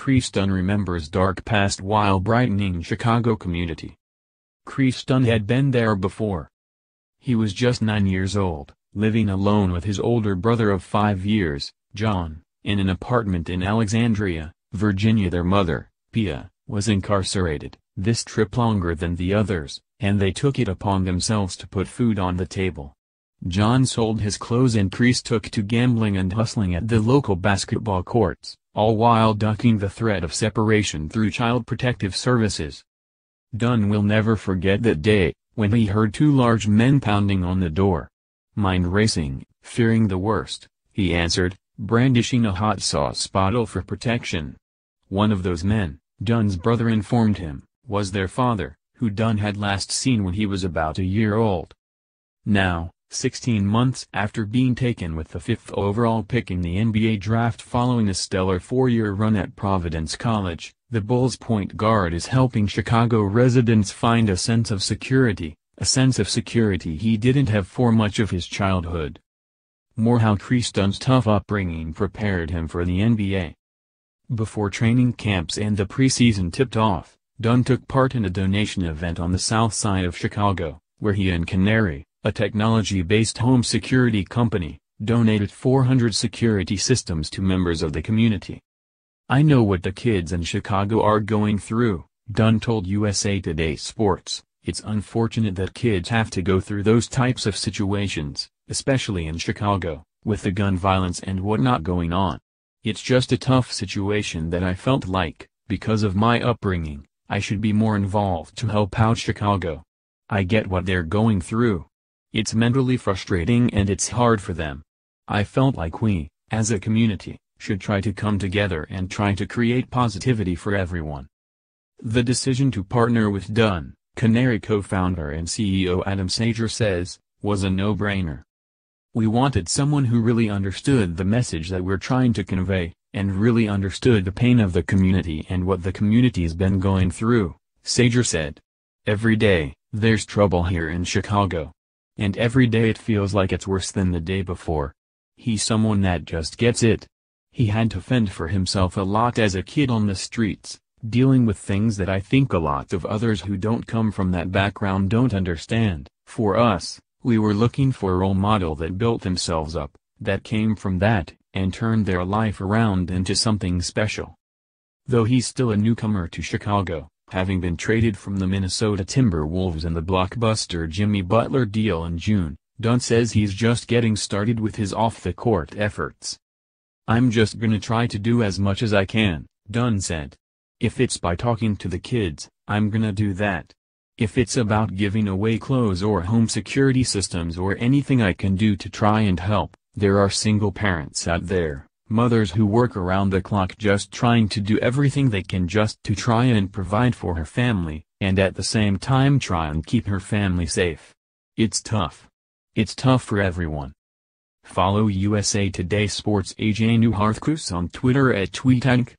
Kris Dunn remembers dark past while brightening Chicago community. Kris Dunn had been there before. He was just 9 years old, living alone with his older brother of 5 years, John, in an apartment in Alexandria, Virginia. Their mother, Pia, was incarcerated, this trip longer than the others, and they took it upon themselves to put food on the table. John sold his clothes and Kris took to gambling and hustling at the local basketball courts, all while ducking the threat of separation through Child Protective Services. Dunn will never forget that day, when he heard two large men pounding on the door. Mind racing, fearing the worst, he answered, brandishing a hot sauce bottle for protection. One of those men, Dunn's brother informed him, was their father, who Dunn had last seen when he was about a year old. Now, 16 months after being taken with the 5th overall pick in the NBA draft following a stellar 4-year run at Providence College, the Bulls' point guard is helping Chicago residents find a sense of security he didn't have for much of his childhood. More how Kris Dunn's tough upbringing prepared him for the NBA. Before training camps and the preseason tipped off, Dunn took part in a donation event on the south side of Chicago, where he and Canary, a technology-based home security company, donated 400 security systems to members of the community. "I know what the kids in Chicago are going through," Dunn told USA Today Sports. "It's unfortunate that kids have to go through those types of situations, especially in Chicago, with the gun violence and whatnot going on. It's just a tough situation that I felt like, because of my upbringing, I should be more involved to help out Chicago. I get what they're going through. It's mentally frustrating and it's hard for them. I felt like we, as a community, should try to come together and try to create positivity for everyone." The decision to partner with Dunn, Canary co-founder and CEO Adam Sager says, was a no-brainer. "We wanted someone who really understood the message that we're trying to convey, and really understood the pain of the community and what the community's been going through," Sager said. "Every day, there's trouble here in Chicago. And every day it feels like it's worse than the day before. He's someone that just gets it. He had to fend for himself a lot as a kid on the streets, dealing with things that I think a lot of others who don't come from that background don't understand. For us, we were looking for a role model that built themselves up, that came from that, and turned their life around into something special." Though he's still a newcomer to Chicago, having been traded from the Minnesota Timberwolves in the blockbuster Jimmy Butler deal in June, Dunn says he's just getting started with his off-the-court efforts. "I'm just gonna try to do as much as I can," Dunn said. "If it's by talking to the kids, I'm gonna do that. If it's about giving away clothes or home security systems or anything I can do to try and help, there are single parents out there, mothers who work around the clock just trying to do everything they can just to try and provide for her family, and at the same time try and keep her family safe. It's tough. It's tough for everyone." Follow USA Today Sports AJ Newhartkus on Twitter @tweetank.